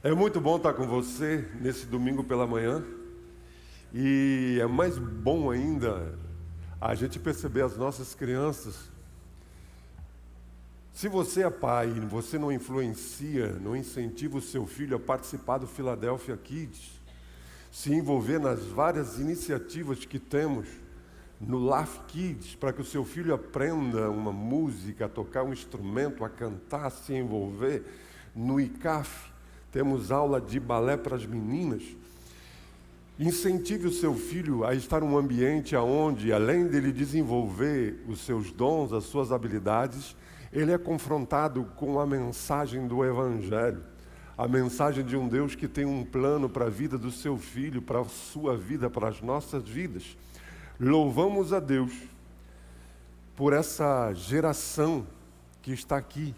É muito bom estar com você nesse domingo pela manhã e é mais bom ainda a gente perceber as nossas crianças. Se você é pai e você não influencia, não incentiva o seu filho a participar do Philadelphia Kids, se envolver nas várias iniciativas que temos no Laugh Kids, para que o seu filho aprenda uma música, a tocar um instrumento, a cantar, a se envolver, no ICAF, temos aula de balé para as meninas. Incentive o seu filho a estar em um ambiente onde, além dele desenvolver os seus dons, as suas habilidades, ele é confrontado com a mensagem do Evangelho, a mensagem de um Deus que tem um plano para a vida do seu filho, para a sua vida, para as nossas vidas. Louvamos a Deus por essa geração que está aqui.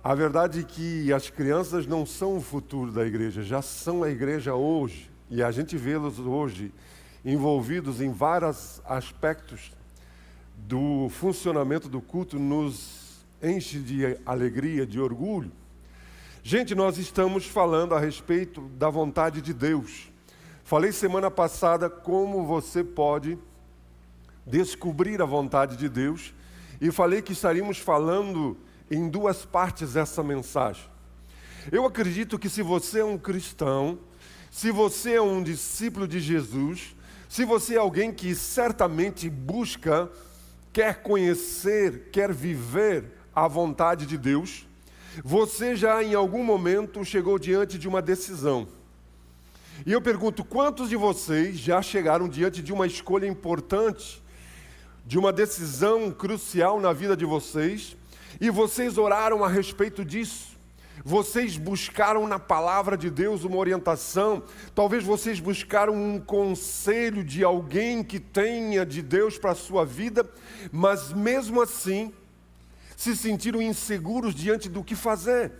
A verdade é que as crianças não são o futuro da igreja, já são a igreja hoje. E a gente vê-los hoje envolvidos em vários aspectos do funcionamento do culto, nos enche de alegria, de orgulho. Gente, nós estamos falando a respeito da vontade de Deus. Falei semana passada como você pode descobrir a vontade de Deus e falei que estaríamos falando em duas partes dessa mensagem. Eu acredito que se você é um cristão, se você é um discípulo de Jesus, se você é alguém que certamente busca, quer conhecer, quer viver a vontade de Deus, você já em algum momento chegou diante de uma decisão. E eu pergunto, quantos de vocês já chegaram diante de uma escolha importante, de uma decisão crucial na vida de vocês, e vocês oraram a respeito disso? Vocês buscaram na palavra de Deus uma orientação, talvez vocês buscaram um conselho de alguém que tenha de Deus para a sua vida, mas mesmo assim, se sentiram inseguros diante do que fazer.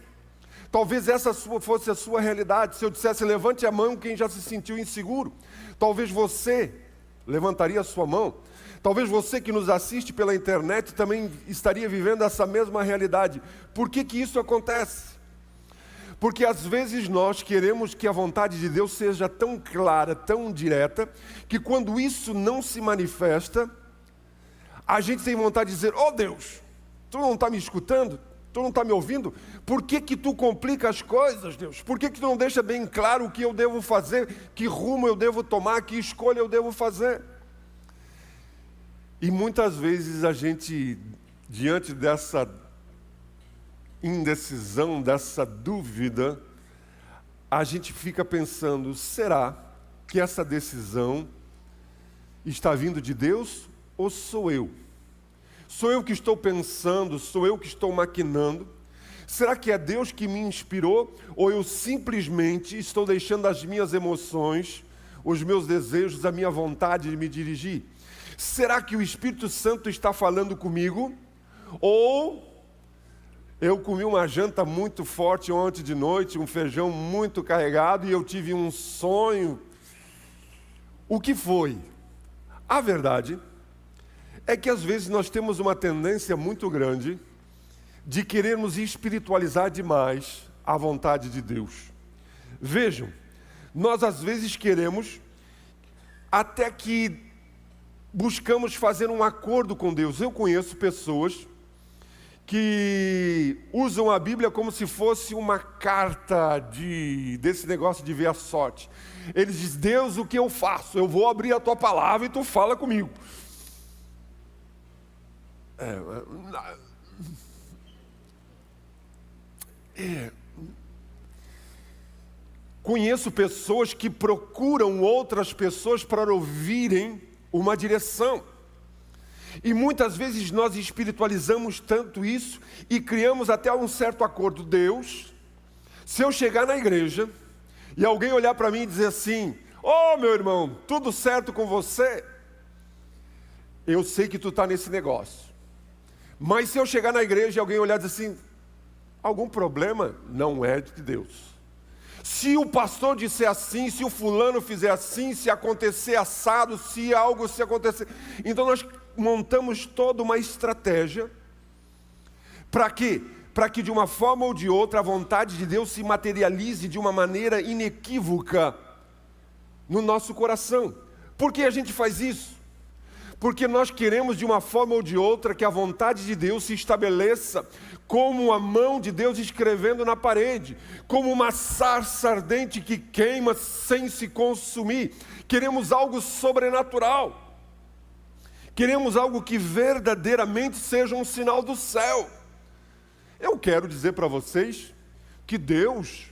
Talvez essa fosse a sua realidade. Se eu dissesse, levante a mão quem já se sentiu inseguro, talvez você levantaria a sua mão. Talvez você que nos assiste pela internet também estaria vivendo essa mesma realidade. Por que isso acontece? Porque às vezes nós queremos que a vontade de Deus seja tão clara, tão direta, que quando isso não se manifesta, a gente tem vontade de dizer, Deus, tu não está me escutando? Tu não está me ouvindo? Por que tu complica as coisas, Deus? Por que tu não deixa bem claro o que eu devo fazer, que rumo eu devo tomar, que escolha eu devo fazer? E muitas vezes a gente, diante dessa indecisão, dessa dúvida, a gente fica pensando, será que essa decisão está vindo de Deus ou sou eu? Sou eu que estou pensando, sou eu que estou maquinando? Será que é Deus que me inspirou ou eu simplesmente estou deixando as minhas emoções, os meus desejos, a minha vontade de me dirigir? Será que o Espírito Santo está falando comigo? Ou eu comi uma janta muito forte ontem de noite, um feijão muito carregado e eu tive um sonho? O que foi? A verdade é que às vezes nós temos uma tendência muito grande de querermos espiritualizar demais a vontade de Deus. Vejam, nós às vezes queremos até que buscamos fazer um acordo com Deus. Eu conheço pessoas que usam a Bíblia como se fosse uma carta desse negócio de ver a sorte. Eles dizem, Deus, o que eu faço? Eu vou abrir a tua palavra e tu fala comigo. Conheço pessoas que procuram outras pessoas para ouvirem uma direção. E muitas vezes nós espiritualizamos tanto isso e criamos até um certo acordo. Deus, se eu chegar na igreja e alguém olhar para mim e dizer assim, meu irmão, tudo certo com você? Eu sei que tu está nesse negócio. Mas se eu chegar na igreja e alguém olhar e dizer assim, algum problema? Não é de Deus. Se o pastor disser assim, se o fulano fizer assim, se acontecer assado, se algo se acontecer... Então nós montamos toda uma estratégia para quê? para que de uma forma ou de outra a vontade de Deus se materialize de uma maneira inequívoca no nosso coração. Por que a gente faz isso? Porque nós queremos de uma forma ou de outra que a vontade de Deus se estabeleça como a mão de Deus escrevendo na parede, como uma sarça ardente que queima sem se consumir. Queremos algo sobrenatural. Queremos algo que verdadeiramente seja um sinal do céu. Eu quero dizer para vocês que Deus,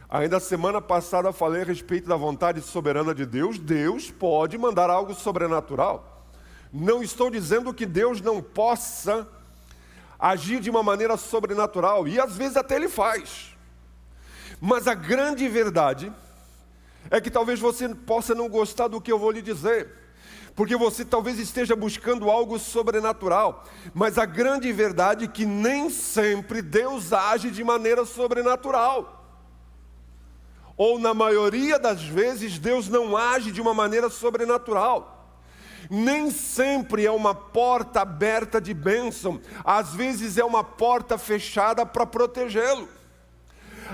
ainda semana passada falei a respeito da vontade soberana de Deus, Deus pode mandar algo sobrenatural. Não estou dizendo que Deus não possa agir de uma maneira sobrenatural, e às vezes até Ele faz. Mas a grande verdade é que talvez você possa não gostar do que eu vou lhe dizer, porque você talvez esteja buscando algo sobrenatural, mas a grande verdade é que nem sempre Deus age de maneira sobrenatural. Ou na maioria das vezes Deus não age de uma maneira sobrenatural. Nem sempre é uma porta aberta de bênção, às vezes é uma porta fechada para protegê-lo.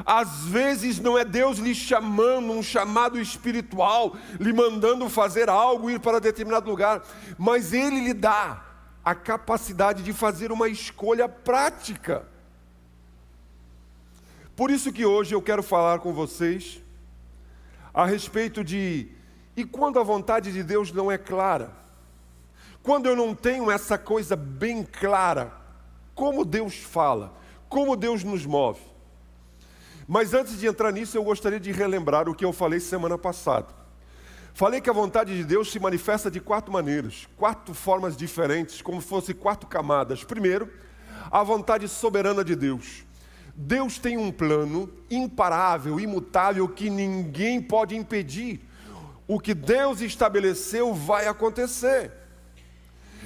Às vezes não é Deus lhe chamando, um chamado espiritual, lhe mandando fazer algo, ir para determinado lugar, mas Ele lhe dá a capacidade de fazer uma escolha prática. Por isso que hoje eu quero falar com vocês a respeito de, e quando a vontade de Deus não é clara? Quando eu não tenho essa coisa bem clara, como Deus fala, como Deus nos move? Mas antes de entrar nisso, eu gostaria de relembrar o que eu falei semana passada. Falei que a vontade de Deus se manifesta de 4 maneiras, 4 formas diferentes, como se fossem 4 camadas. Primeiro, a vontade soberana de Deus. Deus tem um plano imparável, imutável, que ninguém pode impedir. O que Deus estabeleceu vai acontecer.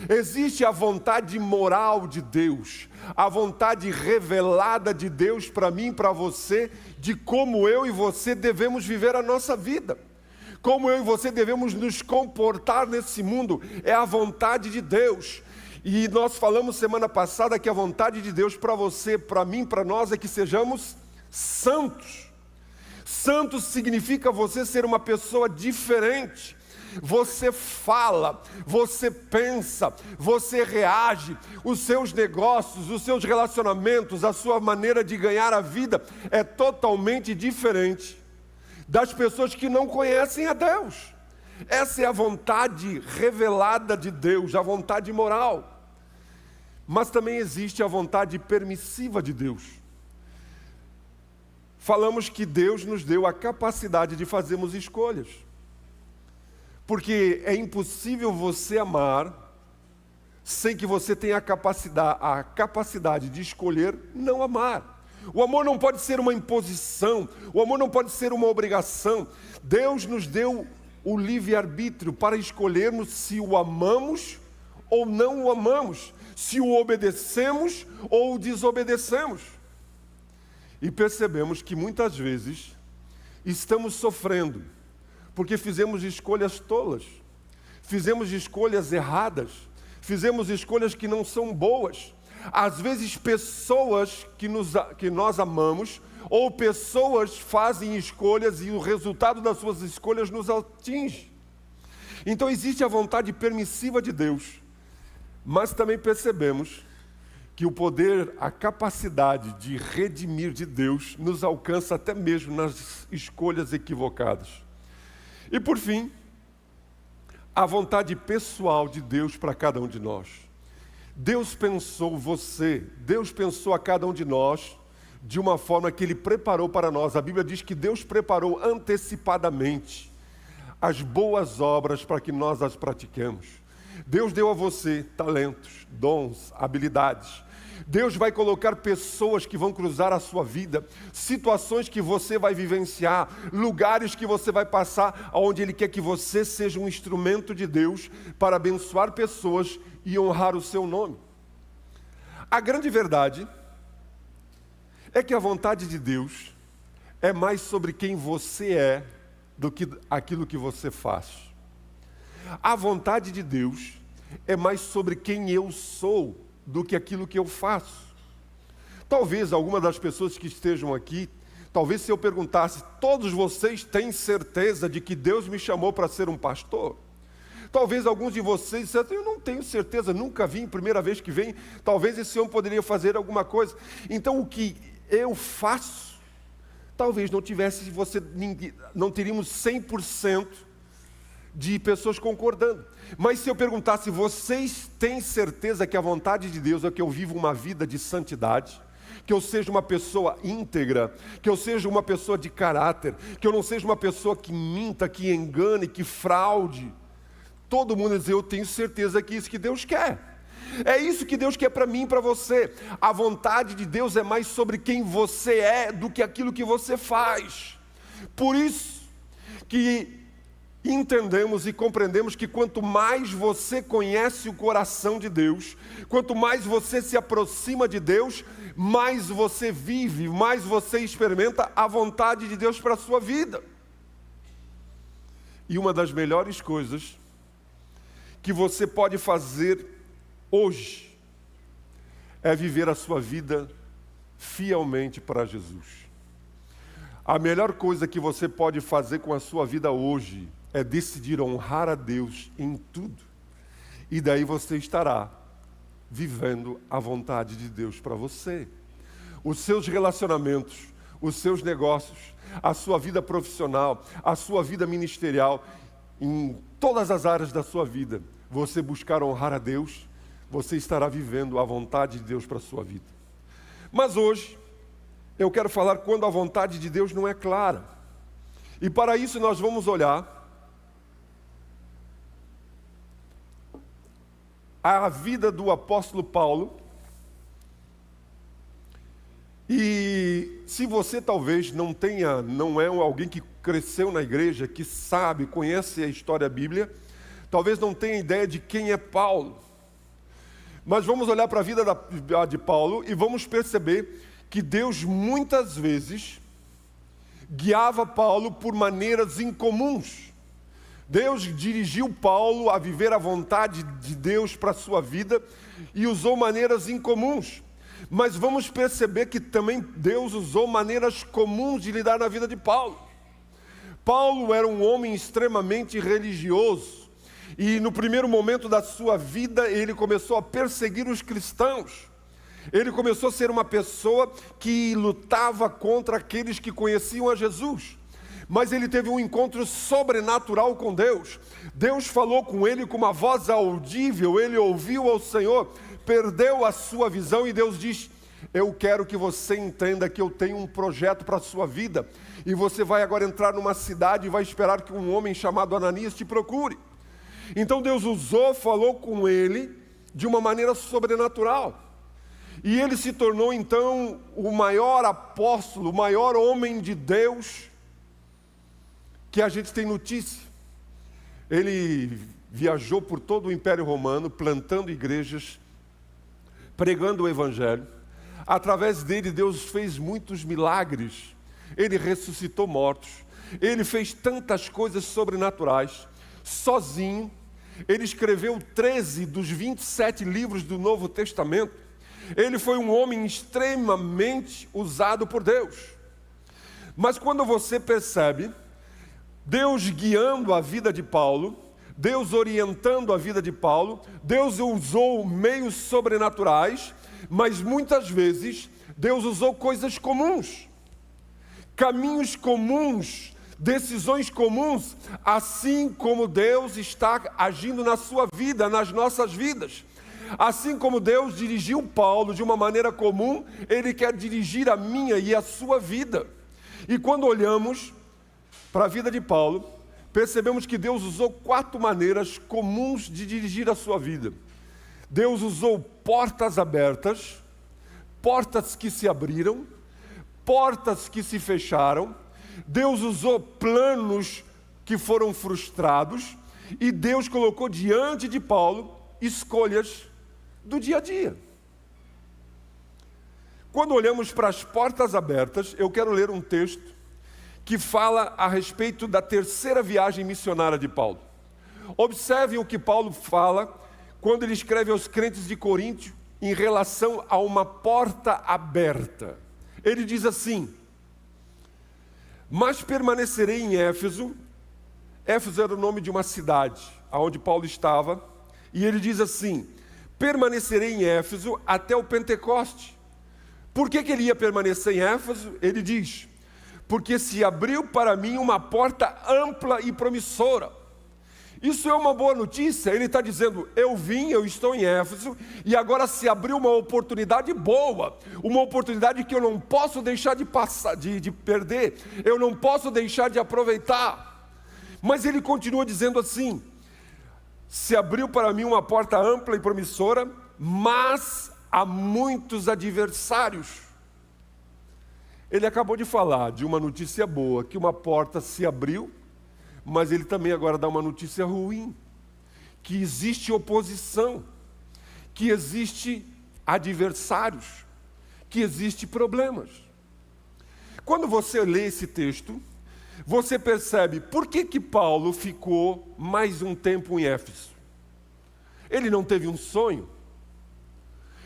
Existe a vontade moral de Deus, a vontade revelada de Deus para mim e para você, de como eu e você devemos viver a nossa vida, como eu e você devemos nos comportar nesse mundo. É a vontade de Deus. E nós falamos semana passada que a vontade de Deus para você, para mim, para nós, é que sejamos santos. Santos significa você ser uma pessoa diferente. Você fala, você pensa, você reage, os seus negócios, os seus relacionamentos, a sua maneira de ganhar a vida é totalmente diferente das pessoas que não conhecem a Deus. Essa é a vontade revelada de Deus, a vontade moral. Mas também existe a vontade permissiva de Deus. Falamos que Deus nos deu a capacidade de fazermos escolhas. Porque é impossível você amar sem que você tenha a capacidade de escolher não amar. O amor não pode ser uma imposição, o amor não pode ser uma obrigação. Deus nos deu o livre-arbítrio para escolhermos se o amamos ou não o amamos, se o obedecemos ou o desobedecemos. E percebemos que muitas vezes estamos sofrendo porque fizemos escolhas tolas, fizemos escolhas erradas, fizemos escolhas que não são boas. Às vezes pessoas que nós amamos, ou pessoas fazem escolhas e o resultado das suas escolhas nos atinge. Então existe a vontade permissiva de Deus, mas também percebemos que o poder, a capacidade de redimir de Deus nos alcança até mesmo nas escolhas equivocadas. E por fim, a vontade pessoal de Deus para cada um de nós. Deus pensou você, Deus pensou a cada um de nós de uma forma que Ele preparou para nós. A Bíblia diz que Deus preparou antecipadamente as boas obras para que nós as pratiquemos. Deus deu a você talentos, dons, habilidades. Deus vai colocar pessoas que vão cruzar a sua vida, situações que você vai vivenciar, lugares que você vai passar, onde Ele quer que você seja um instrumento de Deus para abençoar pessoas e honrar o seu nome. A grande verdade é que a vontade de Deus é mais sobre quem você é do que aquilo que você faz. A vontade de Deus é mais sobre quem eu sou do que aquilo que eu faço. Talvez alguma das pessoas que estejam aqui, talvez se eu perguntasse, todos vocês têm certeza de que Deus me chamou para ser um pastor? Talvez alguns de vocês dissessem, eu não tenho certeza, nunca vim, primeira vez que vem, talvez esse homem poderia fazer alguma coisa. Então o que eu faço, talvez não tivesse, não teríamos 100% de pessoas concordando. Mas se eu perguntasse, vocês têm certeza que a vontade de Deus é que eu viva uma vida de santidade? Que eu seja uma pessoa íntegra, que eu seja uma pessoa de caráter, que eu não seja uma pessoa que minta, que engane, que fraude? Todo mundo diz, eu tenho certeza que é isso que Deus quer. É isso que Deus quer para mim e para você. A vontade de Deus é mais sobre quem você é do que aquilo que você faz. Por isso que entendemos e compreendemos que quanto mais você conhece o coração de Deus, quanto mais você se aproxima de Deus, mais você vive, mais você experimenta a vontade de Deus para a sua vida. E uma das melhores coisas que você pode fazer hoje é viver a sua vida fielmente para Jesus. A melhor coisa que você pode fazer com a sua vida hoje é decidir honrar a Deus em tudo. E daí você estará vivendo a vontade de Deus para você. Os seus relacionamentos, os seus negócios, a sua vida profissional, a sua vida ministerial, em todas as áreas da sua vida, você buscar honrar a Deus, você estará vivendo a vontade de Deus para a sua vida. Mas hoje, eu quero falar quando a vontade de Deus não é clara. E para isso nós vamos olhar a vida do apóstolo Paulo. E se você talvez não é alguém que cresceu na igreja, que sabe, conhece a história da Bíblia, talvez não tenha ideia de quem é Paulo. Mas vamos olhar para a vida de Paulo e vamos perceber que Deus muitas vezes guiava Paulo por maneiras incomuns. Deus dirigiu Paulo a viver a vontade de Deus para a sua vida e usou maneiras incomuns. Mas vamos perceber que também Deus usou maneiras comuns de lidar na vida de Paulo. Paulo era um homem extremamente religioso e no primeiro momento da sua vida ele começou a perseguir os cristãos. Ele começou a ser uma pessoa que lutava contra aqueles que conheciam a Jesus. Mas ele teve um encontro sobrenatural com Deus. Deus falou com ele com uma voz audível, ele ouviu ao Senhor, perdeu a sua visão e Deus diz, eu quero que você entenda que eu tenho um projeto para a sua vida. E você vai agora entrar numa cidade e vai esperar que um homem chamado Ananias te procure. Então Deus falou com ele de uma maneira sobrenatural. E ele se tornou então o maior apóstolo, o maior homem de Deus que a gente tem notícia. Ele viajou por todo o Império Romano, plantando igrejas, pregando o Evangelho. Através dele, Deus fez muitos milagres. Ele ressuscitou mortos. Ele fez tantas coisas sobrenaturais. Sozinho, ele escreveu 13 dos 27 livros do Novo Testamento. Ele foi um homem extremamente usado por Deus. Mas quando você percebe Deus guiando a vida de Paulo, Deus orientando a vida de Paulo, Deus usou meios sobrenaturais, mas muitas vezes Deus usou coisas comuns, caminhos comuns, decisões comuns, assim como Deus está agindo na sua vida, nas nossas vidas. Assim como Deus dirigiu Paulo de uma maneira comum, Ele quer dirigir a minha e a sua vida. E quando olhamos para a vida de Paulo, percebemos que Deus usou 4 maneiras comuns de dirigir a sua vida. Deus usou portas abertas, portas que se abriram, portas que se fecharam. Deus usou planos que foram frustrados e Deus colocou diante de Paulo escolhas do dia a dia. Quando olhamos para as portas abertas, eu quero ler um texto que fala a respeito da terceira viagem missionária de Paulo. Observem o que Paulo fala quando ele escreve aos crentes de Corinto, em relação a uma porta aberta. Ele diz assim: mas permanecerei em Éfeso. Éfeso era o nome de uma cidade onde Paulo estava. E ele diz assim: permanecerei em Éfeso até o Pentecoste. Por que ele ia permanecer em Éfeso? Ele diz: porque se abriu para mim uma porta ampla e promissora. Isso é uma boa notícia. Ele está dizendo: eu estou em Éfeso, e agora se abriu uma oportunidade boa, uma oportunidade que eu não posso deixar de passar, de perder, eu não posso deixar de aproveitar. Mas ele continua dizendo assim: se abriu para mim uma porta ampla e promissora, mas há muitos adversários. Ele acabou de falar de uma notícia boa, que uma porta se abriu, mas ele também agora dá uma notícia ruim, que existe oposição, que existe adversários, que existe problemas. Quando você lê esse texto, você percebe por que Paulo ficou mais um tempo em Éfeso. Ele não teve um sonho,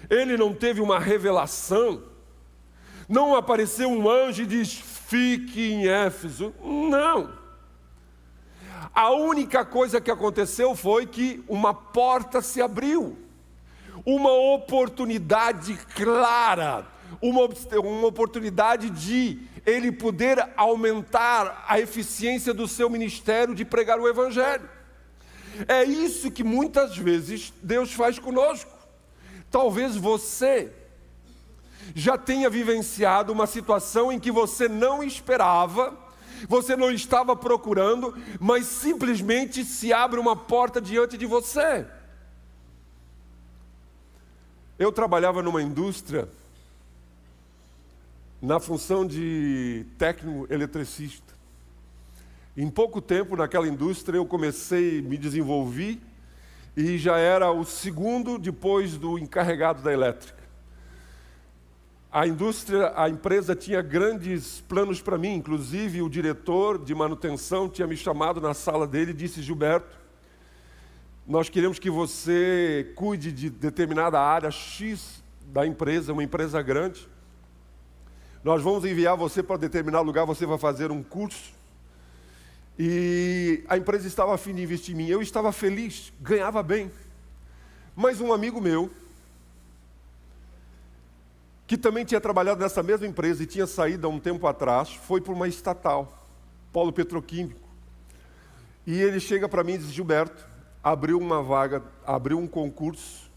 ele não teve uma revelação, não apareceu um anjo e diz: fique em Éfeso. Não. A única coisa que aconteceu foi que uma porta se abriu, uma oportunidade clara, uma oportunidade de ele poder aumentar a eficiência do seu ministério de pregar o Evangelho. É isso que muitas vezes Deus faz conosco. Talvez você já tenha vivenciado uma situação em que você não esperava, você não estava procurando, mas simplesmente se abre uma porta diante de você. Eu trabalhava numa indústria, na função de técnico eletricista. Em pouco tempo, naquela indústria, eu comecei, me desenvolvi, e já era o segundo depois do encarregado da elétrica. A empresa tinha grandes planos para mim, inclusive o diretor de manutenção tinha me chamado na sala dele e disse: Gilberto, nós queremos que você cuide de determinada área X da empresa, uma empresa grande. Nós vamos enviar você para determinado lugar, você vai fazer um curso. E a empresa estava a fim de investir em mim. Eu estava feliz, ganhava bem. Mas um amigo meu, que também tinha trabalhado nessa mesma empresa e tinha saído há um tempo atrás, foi para uma estatal, polo petroquímico. E ele chega para mim e diz: Gilberto, abriu uma vaga, abriu um concurso,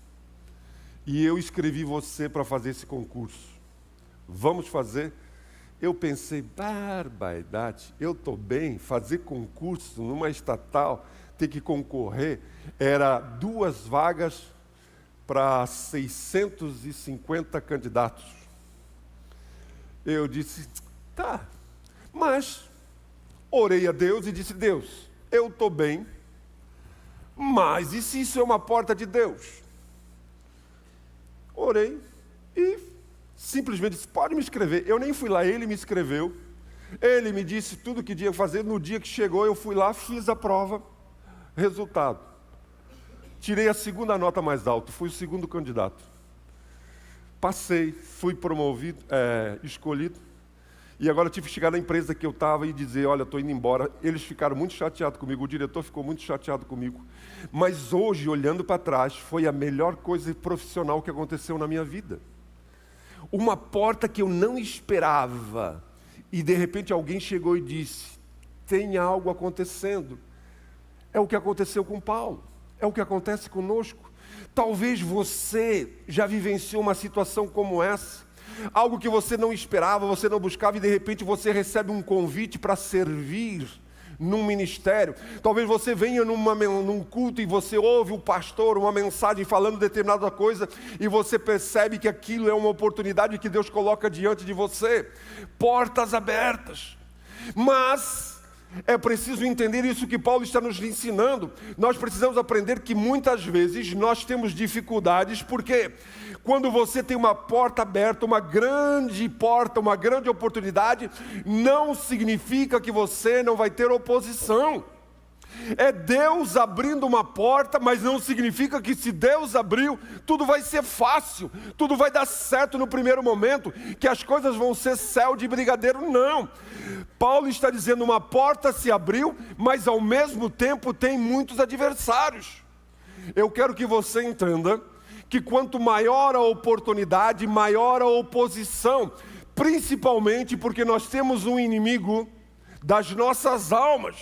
e eu escrevi você para fazer esse concurso. Vamos fazer? Eu pensei: barbaridade, eu estou bem, fazer concurso numa estatal, ter que concorrer, era 2 vagas para 650 candidatos. Eu disse: tá, mas orei a Deus e disse: Deus, eu estou bem, mas e se isso é uma porta de Deus? Orei e simplesmente disse: pode me escrever. Eu nem fui lá, ele me escreveu, ele me disse tudo o que tinha que fazer. No dia que chegou, eu fui lá, fiz a prova, resultado: tirei a 2ª nota mais alta, fui o 2º candidato. Passei, fui promovido, escolhido, e agora eu tive que chegar na empresa que eu estava e dizer: olha, estou indo embora. Eles ficaram muito chateados comigo, o diretor ficou muito chateado comigo. Mas hoje, olhando para trás, foi a melhor coisa profissional que aconteceu na minha vida. Uma porta que eu não esperava, e de repente alguém chegou e disse: tem algo acontecendo. É o que aconteceu com Paulo, é o que acontece conosco. Talvez você já vivenciou uma situação como essa, algo que você não esperava, você não buscava, e de repente você recebe um convite para servir num ministério. Talvez você venha num culto e você ouve o pastor, uma mensagem falando determinada coisa, e você percebe que aquilo é uma oportunidade que Deus coloca diante de você. Portas abertas. Mas é preciso entender isso que Paulo está nos ensinando. Nós precisamos aprender que muitas vezes nós temos dificuldades, porque quando você tem uma porta aberta, uma grande porta, uma grande oportunidade, não significa que você não vai ter oposição. É Deus abrindo uma porta, mas não significa que se Deus abriu, tudo vai ser fácil, tudo vai dar certo no primeiro momento, que as coisas vão ser céu de brigadeiro, não. Paulo está dizendo, uma porta se abriu, mas ao mesmo tempo tem muitos adversários. Eu quero que você entenda que quanto maior a oportunidade, maior a oposição, principalmente porque nós temos um inimigo das nossas almas,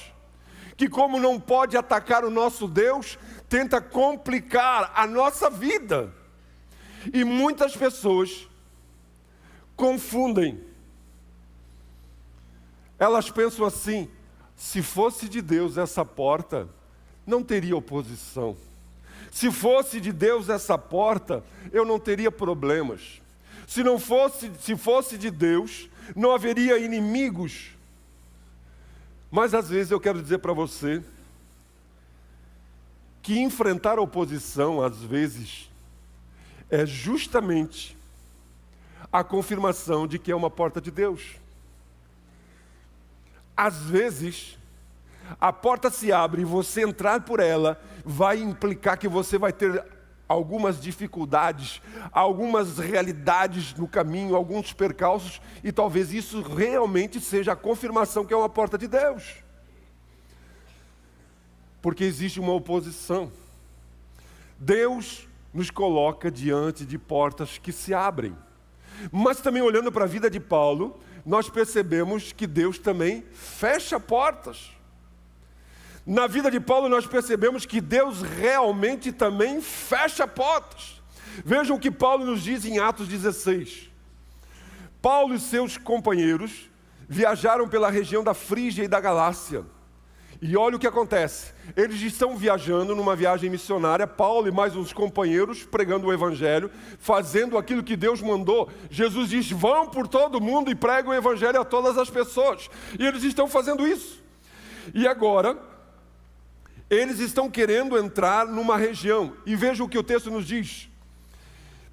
que como não pode atacar o nosso Deus, tenta complicar a nossa vida. E muitas pessoas confundem. Elas pensam assim, se fosse de Deus essa porta, não teria oposição. Se fosse de Deus essa porta, eu não teria problemas. Se fosse de Deus, não haveria inimigos. Mas às vezes eu quero dizer para você que enfrentar a oposição, às vezes, é justamente a confirmação de que é uma porta de Deus. Às vezes, a porta se abre e você entrar por ela vai implicar que você vai ter algumas dificuldades, algumas realidades no caminho, alguns percalços, e talvez isso realmente seja a confirmação que é uma porta de Deus. Porque existe uma oposição. Deus nos coloca diante de portas que se abrem. Mas também olhando para a vida de Paulo, nós percebemos que Deus também fecha portas. Na vida de Paulo nós percebemos que Deus realmente também fecha portas. Vejam o que Paulo nos diz em Atos 16. Paulo e seus companheiros viajaram pela região da Frígia e da Galácia. E olha o que acontece. Eles estão viajando numa viagem missionária, Paulo e mais uns companheiros pregando o Evangelho, fazendo aquilo que Deus mandou. Jesus diz, vão por todo mundo e pregam o Evangelho a todas as pessoas. E eles estão fazendo isso. E agora, eles estão querendo entrar numa região. E veja o que o texto nos diz.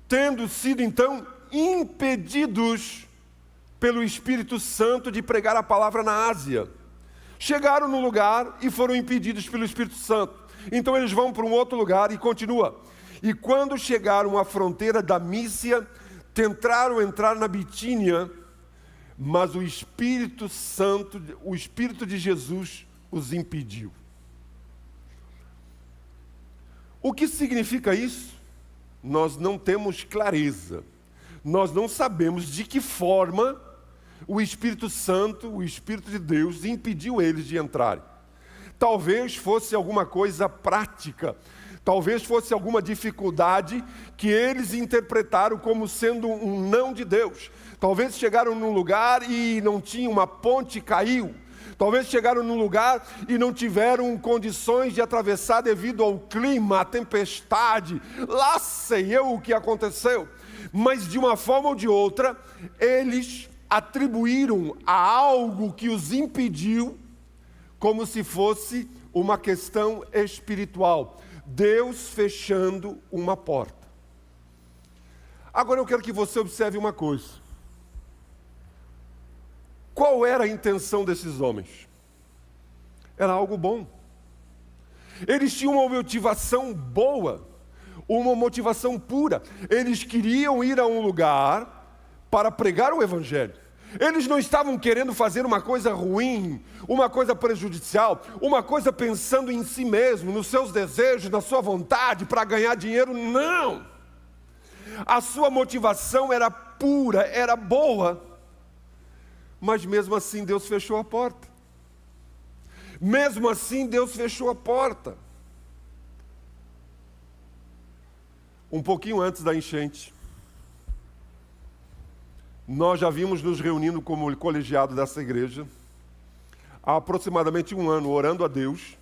Tendo sido então impedidos pelo Espírito Santo de pregar a palavra na Ásia. Chegaram no lugar e foram impedidos pelo Espírito Santo. Então eles vão para um outro lugar e continua. E quando chegaram à fronteira da Mísia, tentaram entrar na Bitínia, mas o Espírito Santo, o Espírito de Jesus os impediu. O que significa isso? Nós não temos clareza. Nós não sabemos de que forma o Espírito Santo, o Espírito de Deus, impediu eles de entrarem. Talvez fosse alguma coisa prática, talvez fosse alguma dificuldade que eles interpretaram como sendo um não de Deus. Talvez chegaram num lugar e não tinha uma ponte, caiu. Talvez chegaram num lugar e não tiveram condições de atravessar devido ao clima, à tempestade. Lá sei eu o que aconteceu. Mas de uma forma ou de outra, eles atribuíram a algo que os impediu como se fosse uma questão espiritual. Deus fechando uma porta. Agora eu quero que você observe uma coisa. Qual era a intenção desses homens? Era algo bom. Eles tinham uma motivação boa, uma motivação pura. Eles queriam ir a um lugar para pregar o Evangelho. Eles não estavam querendo fazer uma coisa ruim, uma coisa prejudicial, uma coisa pensando em si mesmo, nos seus desejos, na sua vontade para ganhar dinheiro. Não! A sua motivação era pura, era boa. Mas mesmo assim Deus fechou a porta. Mesmo assim Deus fechou a porta. Um pouquinho antes da enchente, nós já vimos nos reunindo como colegiado dessa igreja, há aproximadamente um ano, orando a Deus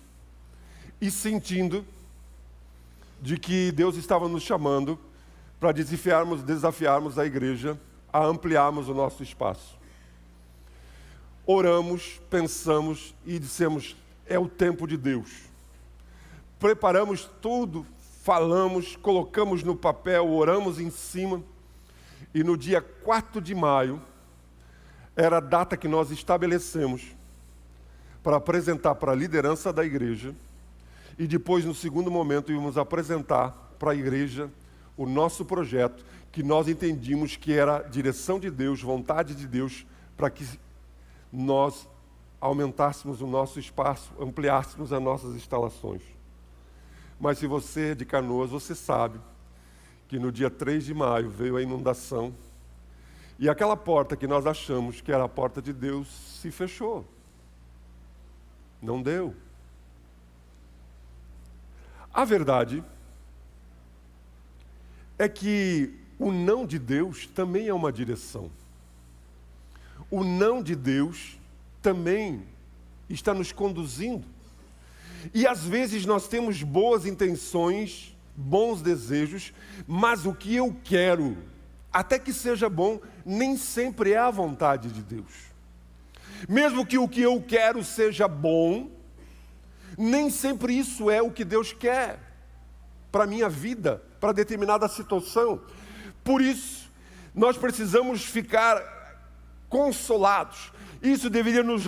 e sentindo de que Deus estava nos chamando para desafiarmos a igreja a ampliarmos o nosso espaço. Oramos, pensamos e dissemos, é o tempo de Deus. Preparamos tudo, falamos, colocamos no papel, oramos em cima. E no dia 4 de maio, era a data que nós estabelecemos para apresentar para a liderança da igreja, e depois, no segundo momento, íamos apresentar para a igreja o nosso projeto, que nós entendíamos que era direção de Deus, vontade de Deus, para que nós aumentássemos o nosso espaço, ampliássemos as nossas instalações. Mas se você é de Canoas, você sabe que no dia 3 de maio veio a inundação, e aquela porta que nós achamos que era a porta de Deus se fechou. Não deu. A verdade é que o não de Deus também é uma direção. O não de Deus também está nos conduzindo. E às vezes nós temos boas intenções, bons desejos, mas o que eu quero, até que seja bom, nem sempre é a vontade de Deus. Mesmo que o que eu quero seja bom, nem sempre isso é o que Deus quer para a minha vida, para determinada situação. Por isso, nós precisamos ficar consolados. Isso deveria nos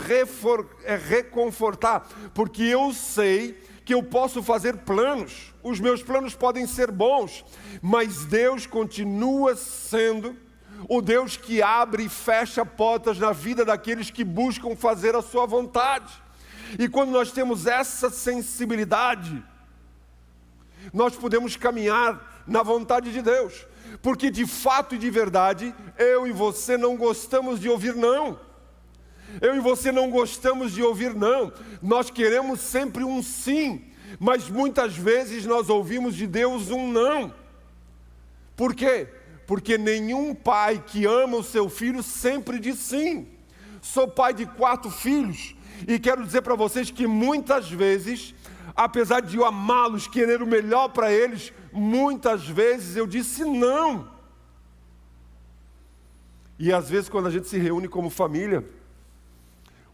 reconfortar, porque eu sei que eu posso fazer planos, os meus planos podem ser bons, mas Deus continua sendo o Deus que abre e fecha portas na vida daqueles que buscam fazer a sua vontade. E quando nós temos essa sensibilidade, nós podemos caminhar na vontade de Deus, porque de fato e de verdade, eu e você não gostamos de ouvir não. Eu e você não gostamos de ouvir não. Nós queremos sempre um sim, mas muitas vezes nós ouvimos de Deus um não. Por quê? Porque nenhum pai que ama o seu filho sempre diz sim. Sou pai de 4 filhos e quero dizer para vocês que muitas vezes, apesar de eu amá-los, querer o melhor para eles, muitas vezes eu disse não. E às vezes quando a gente se reúne como família,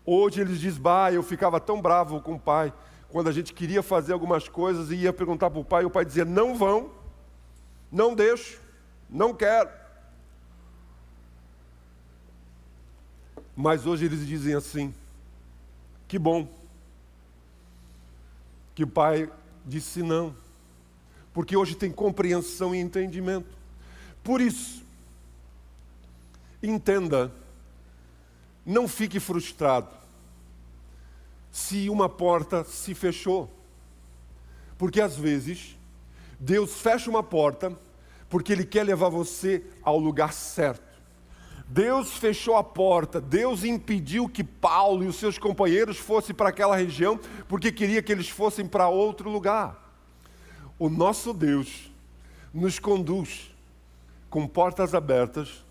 hoje eles dizem, eu ficava tão bravo com o pai, quando a gente queria fazer algumas coisas e ia perguntar para o pai, e o pai dizia, não vão, não deixo. Não quero. Mas hoje eles dizem assim, que bom que o pai disse não, porque hoje tem compreensão e entendimento. Por isso, entenda, não fique frustrado se uma porta se fechou, porque às vezes Deus fecha uma porta porque Ele quer levar você ao lugar certo. Deus fechou a porta, Deus impediu que Paulo e os seus companheiros fossem para aquela região, porque queria que eles fossem para outro lugar. O nosso Deus nos conduz com portas abertas,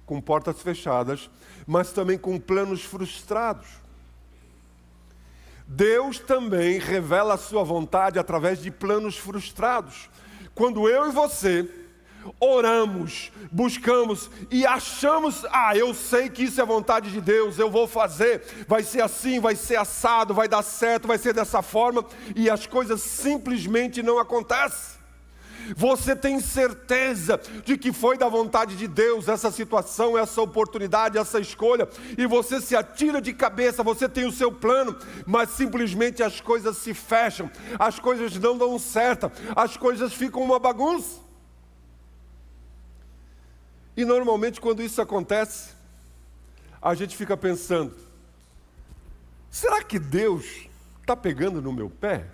com portas fechadas, mas também com planos frustrados. Deus também revela a sua vontade através de planos frustrados. Quando eu e você oramos, buscamos e achamos, eu sei que isso é vontade de Deus, eu vou fazer, vai ser assim, vai ser assado, vai dar certo, vai ser dessa forma, e as coisas simplesmente não acontecem. Você tem certeza de que foi da vontade de Deus essa situação, essa oportunidade, essa escolha, e você se atira de cabeça, você tem o seu plano, mas simplesmente as coisas se fecham, as coisas não dão certo, as coisas ficam uma bagunça. E normalmente quando isso acontece, a gente fica pensando, será que Deus está pegando no meu pé?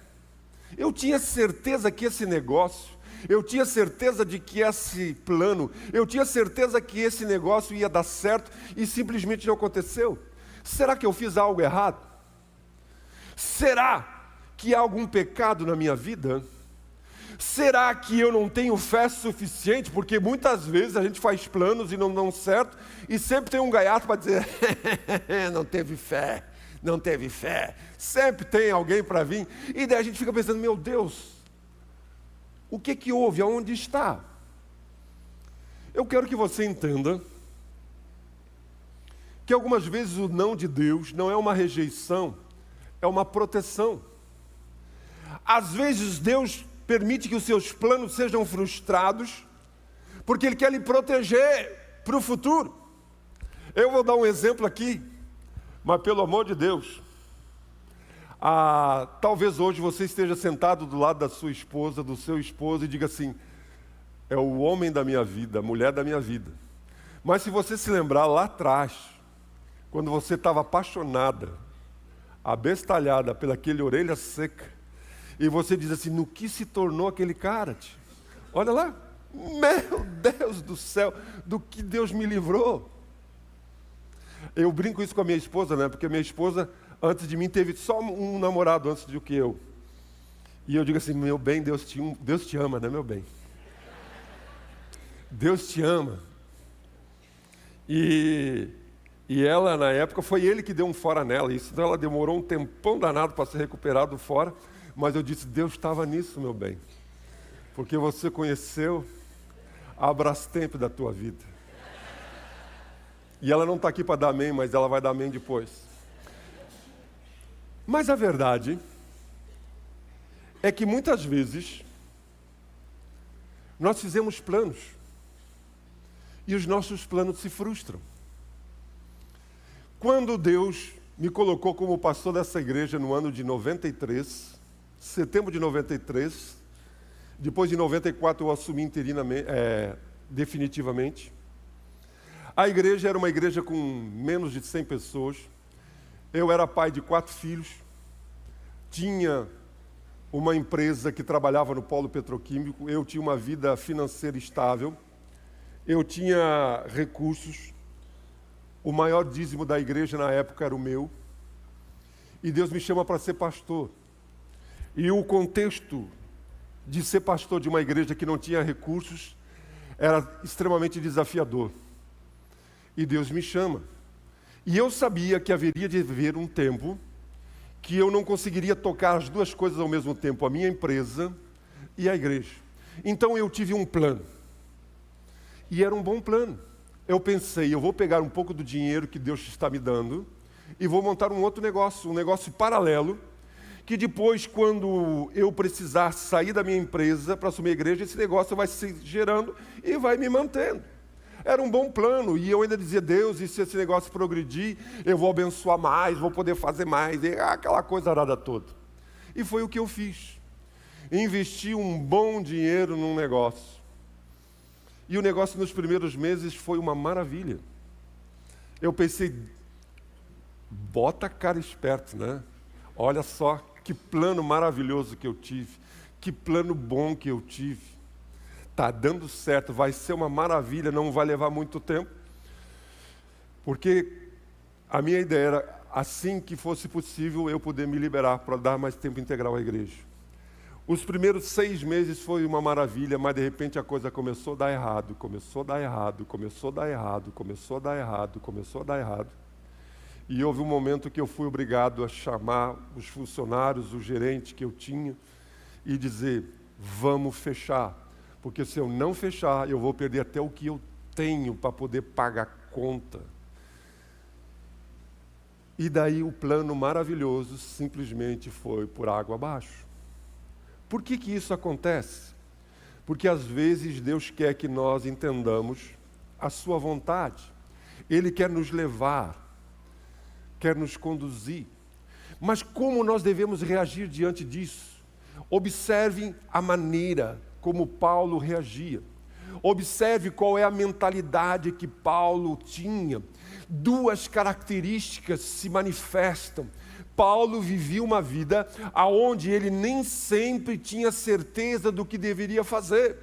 Eu tinha certeza que esse negócio, eu tinha certeza de que esse plano, eu tinha certeza que esse negócio ia dar certo e simplesmente não aconteceu. Será que eu fiz algo errado? Será que há algum pecado na minha vida? Será que eu não tenho fé suficiente? Porque muitas vezes a gente faz planos e não dão certo, e sempre tem um gaiato para dizer, não teve fé, não teve fé. Sempre tem alguém para vir, e daí a gente fica pensando, meu Deus, o que houve? Aonde está? Eu quero que você entenda que algumas vezes o não de Deus não é uma rejeição, é uma proteção. Às vezes Deus permite que os seus planos sejam frustrados, porque Ele quer lhe proteger para o futuro. Eu vou dar um exemplo aqui, mas pelo amor de Deus, Talvez hoje você esteja sentado do lado da sua esposa, do seu esposo, e diga assim: é o homem da minha vida, a mulher da minha vida. Mas se você se lembrar lá atrás, quando você estava apaixonada, abestalhada pelaquele orelha seca, e você diz assim: no que se tornou aquele cara? Tia? Olha lá, meu Deus do céu, do que Deus me livrou. Eu brinco isso com a minha esposa, né? Porque a minha esposa, antes de mim, teve só um namorado antes do que eu. E eu digo assim: meu bem, Deus te ama, né, meu bem? Deus te ama. E ela, na época, foi ele que deu um fora nela. Isso, então ela demorou um tempão danado para se recuperar do fora. Mas eu disse: Deus estava nisso, meu bem. Porque você conheceu a Brastemp da tua vida. E ela não está aqui para dar amém, mas ela vai dar amém depois. Mas a verdade é que muitas vezes nós fizemos planos e os nossos planos se frustram. Quando Deus me colocou como pastor dessa igreja no ano de 93, setembro de 93, depois de 94 eu assumi definitivamente. A igreja era uma igreja com menos de 100 pessoas. Eu era pai de 4 filhos. Tinha uma empresa que trabalhava no polo petroquímico. Eu tinha uma vida financeira estável. Eu tinha recursos. O maior dízimo da igreja na época era o meu. E Deus me chama para ser pastor. E o contexto de ser pastor de uma igreja que não tinha recursos era extremamente desafiador. E Deus me chama. E eu sabia que haveria de haver um tempo que eu não conseguiria tocar as duas coisas ao mesmo tempo, a minha empresa e a igreja. Então eu tive um plano. E era um bom plano. Eu pensei: eu vou pegar um pouco do dinheiro que Deus está me dando e vou montar um outro negócio, um negócio paralelo, que depois, quando eu precisar sair da minha empresa para assumir a igreja, esse negócio vai se gerando e vai me mantendo. Era um bom plano, e eu ainda dizia: Deus, e se esse negócio progredir, eu vou abençoar mais, vou poder fazer mais, e aquela coisa arada toda. E foi o que eu fiz. Investi um bom dinheiro num negócio. E o negócio nos primeiros meses foi uma maravilha. Eu pensei: bota a cara esperto, né? Olha só que plano maravilhoso que eu tive, que plano bom que eu tive. Está dando certo, vai ser uma maravilha, não vai levar muito tempo. Porque a minha ideia era, assim que fosse possível, eu poder me liberar para dar mais tempo integral à igreja. Os primeiros 6 meses foi uma maravilha, mas de repente a coisa começou a dar errado, começou a dar errado, começou a dar errado, começou a dar errado, começou a dar errado. E houve um momento que eu fui obrigado a chamar os funcionários, o gerente que eu tinha, e dizer: vamos fechar. Porque se eu não fechar, eu vou perder até o que eu tenho para poder pagar a conta. E daí o plano maravilhoso simplesmente foi por água abaixo. Por que isso acontece? Porque às vezes Deus quer que nós entendamos a sua vontade. Ele quer nos levar, quer nos conduzir. Mas como nós devemos reagir diante disso? Observem a maneira como Paulo reagia. Observe qual é a mentalidade que Paulo tinha. 2 características se manifestam. Paulo vivia uma vida onde ele nem sempre tinha certeza do que deveria fazer.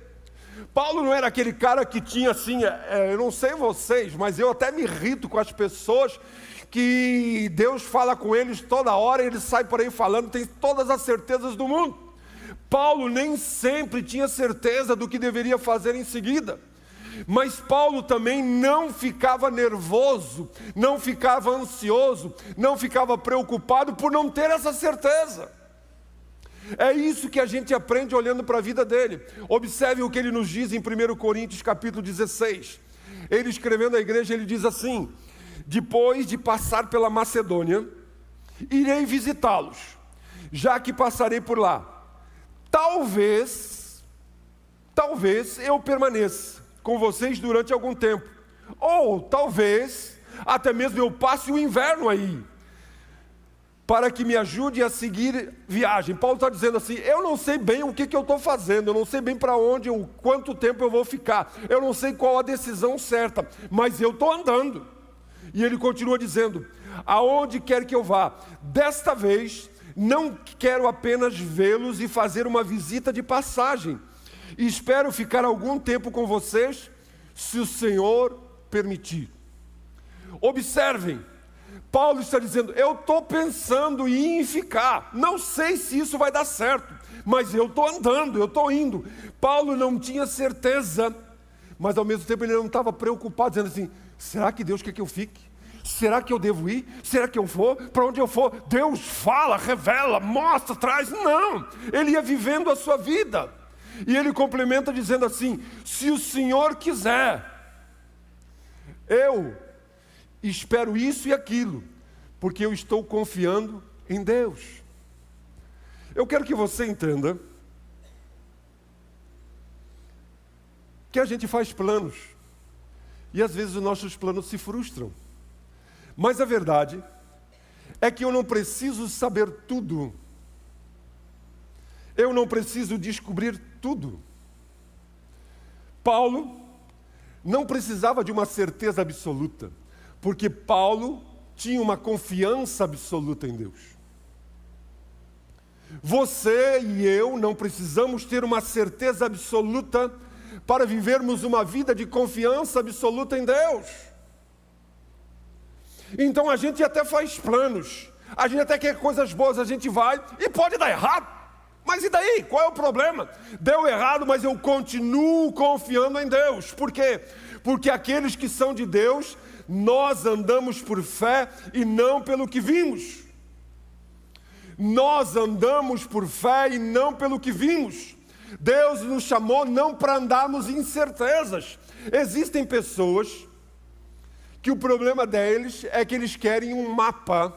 Paulo não era aquele cara que tinha assim, eu não sei vocês, mas eu até me irrito com as pessoas que Deus fala com eles toda hora e eles saem por aí falando, tem todas as certezas do mundo. Paulo nem sempre tinha certeza do que deveria fazer em seguida. Mas Paulo também não ficava nervoso, não ficava ansioso, não ficava preocupado por não ter essa certeza. É isso que a gente aprende olhando para a vida dele. Observe o que ele nos diz em 1 Coríntios capítulo 16. Ele escrevendo à igreja, ele diz assim: depois de passar pela Macedônia, irei visitá-los, já que passarei por lá. Talvez eu permaneça com vocês durante algum tempo. Ou talvez até mesmo eu passe o inverno aí. para que me ajude a seguir viagem. Paulo está dizendo assim, eu não sei bem o que eu estou fazendo, eu não sei bem para onde, quanto tempo eu vou ficar, eu não sei qual a decisão certa, mas eu estou andando. E ele continua dizendo, aonde quer que eu vá, desta vez não quero apenas vê-los e fazer uma visita de passagem, e espero ficar algum tempo com vocês, se o Senhor permitir. Observem, Paulo está dizendo, eu estou pensando em ficar, não sei se isso vai dar certo, mas eu estou andando, eu estou indo. Paulo não tinha certeza, mas ao mesmo tempo ele não estava preocupado, dizendo assim, será que Deus quer que eu fique? Será que eu devo ir? Será que eu vou? Para onde eu for? Deus fala, revela, mostra, traz. Não, ele ia vivendo a sua vida. E ele complementa dizendo assim, se o Senhor quiser, eu espero isso e aquilo, porque eu estou confiando em Deus. Eu quero que você entenda que a gente faz planos, e às vezes os nossos planos se frustram. Mas a verdade é que eu não preciso saber tudo. Eu não preciso descobrir tudo. Paulo não precisava de uma certeza absoluta, porque Paulo tinha uma confiança absoluta em Deus. Você e eu não precisamos ter uma certeza absoluta para vivermos uma vida de confiança absoluta em Deus. Então a gente até faz planos, a gente até quer coisas boas, a gente vai e pode dar errado. Mas e daí? Qual é o problema? Deu errado, mas eu continuo confiando em Deus. Por quê? Porque aqueles que são de Deus, nós andamos por fé e não pelo que vimos. Nós andamos por fé e não pelo que vimos. Deus nos chamou não para andarmos em incertezas. Existem pessoas que o problema deles é que eles querem um mapa.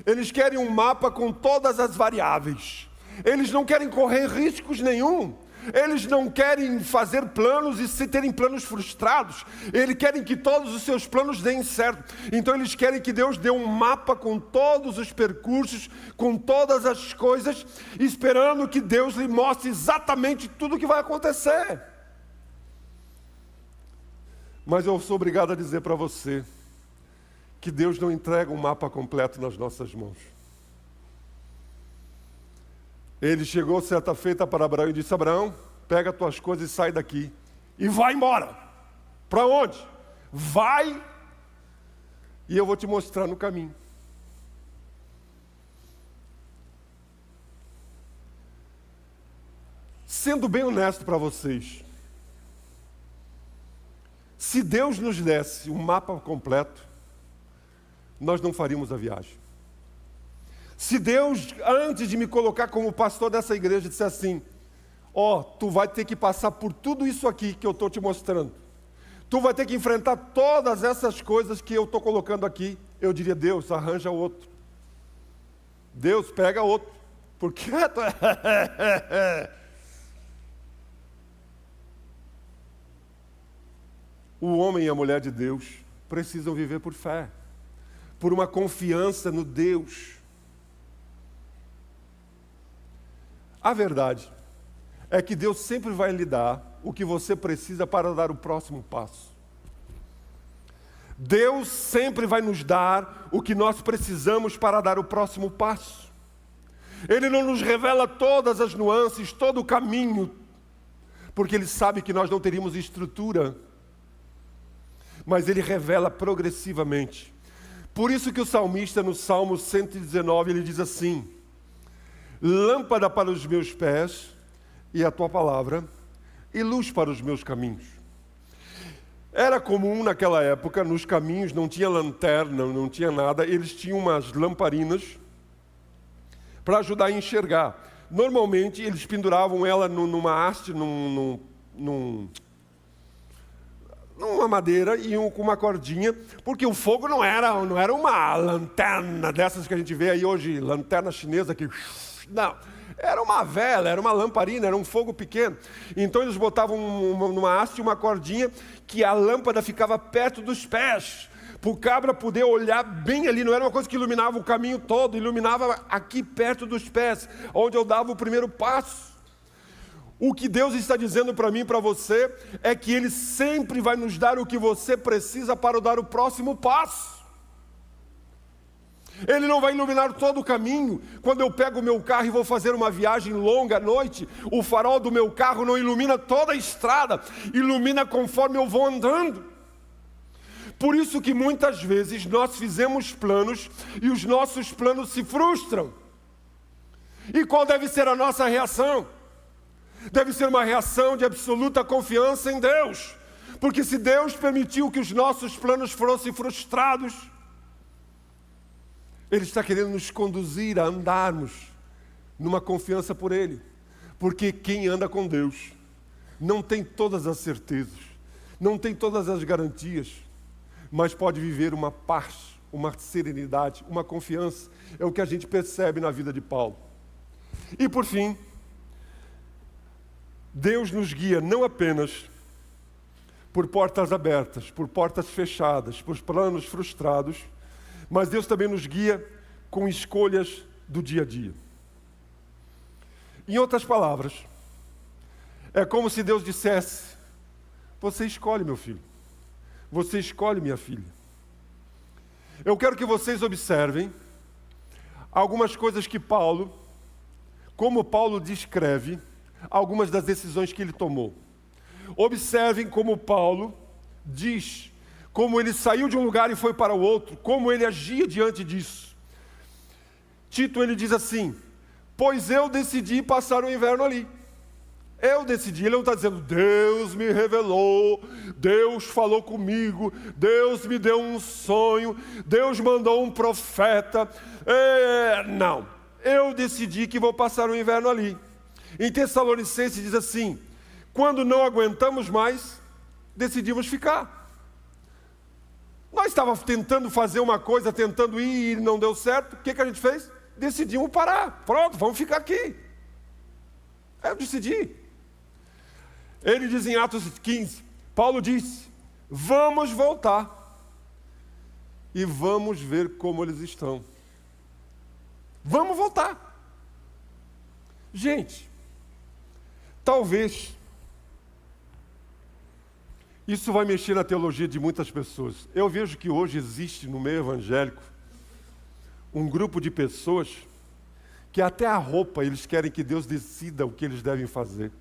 Eles querem um mapa com todas as variáveis. Eles não querem correr riscos nenhum. Eles não querem fazer planos e se terem planos frustrados. Eles querem que todos os seus planos deem certo. Então eles querem que Deus dê um mapa com todos os percursos, com todas as coisas, esperando que Deus lhe mostre exatamente tudo o que vai acontecer. Mas eu sou obrigado a dizer para você que Deus não entrega um mapa completo nas nossas mãos. Ele chegou certa feita para Abraão e disse, Abraão, pega as tuas coisas e sai daqui. E vai embora. Para onde? Vai e eu vou te mostrar no caminho. Sendo bem honesto para vocês, se Deus nos desse um mapa completo, nós não faríamos a viagem. Se Deus, antes de me colocar como pastor dessa igreja, dissesse assim, tu vai ter que passar por tudo isso aqui que eu estou te mostrando. Tu vai ter que enfrentar todas essas coisas que eu estou colocando aqui. Eu diria, Deus, arranja outro. Deus, pega outro. Porque... O homem e a mulher de Deus precisam viver por fé, por uma confiança no Deus. A verdade é que Deus sempre vai lhe dar o que você precisa para dar o próximo passo. Deus sempre vai nos dar o que nós precisamos para dar o próximo passo. Ele não nos revela todas as nuances, todo o caminho, porque Ele sabe que nós não teríamos estrutura. Mas Ele revela progressivamente. Por isso que o salmista, no Salmo 119, ele diz assim, lâmpada para os meus pés e a tua palavra, e luz para os meus caminhos. Era comum naquela época, nos caminhos não tinha lanterna, não tinha nada, eles tinham umas lamparinas para ajudar a enxergar. Normalmente eles penduravam ela numa haste, numa madeira e com uma cordinha, porque o fogo não era uma lanterna dessas que a gente vê aí hoje, lanterna chinesa que... Não, era uma vela, era uma lamparina, era um fogo pequeno. Então eles botavam numa haste uma cordinha que a lâmpada ficava perto dos pés, para o cabra poder olhar bem ali, não era uma coisa que iluminava o caminho todo, iluminava aqui perto dos pés, onde eu dava o primeiro passo. O que Deus está dizendo para mim e para você é que Ele sempre vai nos dar o que você precisa para dar o próximo passo. Ele não vai iluminar todo o caminho. Quando eu pego o meu carro e vou fazer uma viagem longa à noite, o farol do meu carro não ilumina toda a estrada, ilumina conforme eu vou andando. Por isso que muitas vezes nós fizemos planos e os nossos planos se frustram. E qual deve ser a nossa reação? Deve ser uma reação de absoluta confiança em Deus. Porque se Deus permitiu que os nossos planos fossem frustrados, Ele está querendo nos conduzir a andarmos numa confiança por Ele. Porque quem anda com Deus não tem todas as certezas, não tem todas as garantias, mas pode viver uma paz, uma serenidade, uma confiança. É o que a gente percebe na vida de Paulo. E por fim, Deus nos guia não apenas por portas abertas, por portas fechadas, por planos frustrados, mas Deus também nos guia com escolhas do dia a dia. Em outras palavras, é como se Deus dissesse: você escolhe, meu filho. Você escolhe, minha filha. Eu quero que vocês observem algumas coisas que Paulo, como Paulo descreve algumas das decisões que ele tomou. Observem como Paulo diz, como ele saiu de um lugar e foi para o outro, como ele agia diante disso. Tito, ele diz assim: pois eu decidi passar o inverno ali. Eu decidi. Ele não está dizendo: Deus me revelou, Deus falou comigo, Deus me deu um sonho, Deus mandou um profeta. Não, eu decidi que vou passar o inverno ali. Em Tessalonicenses diz assim: quando não aguentamos mais, decidimos ficar. Nós estávamos tentando fazer uma coisa, tentando ir e não deu certo. O que a gente fez? Decidimos parar. Pronto, vamos ficar aqui. Eu decidi. Ele diz em Atos 15, Paulo disse: vamos voltar e vamos ver como eles estão. Vamos voltar. Gente, talvez isso vai mexer na teologia de muitas pessoas. Eu vejo que hoje existe no meio evangélico um grupo de pessoas que até a roupa eles querem que Deus decida o que eles devem fazer.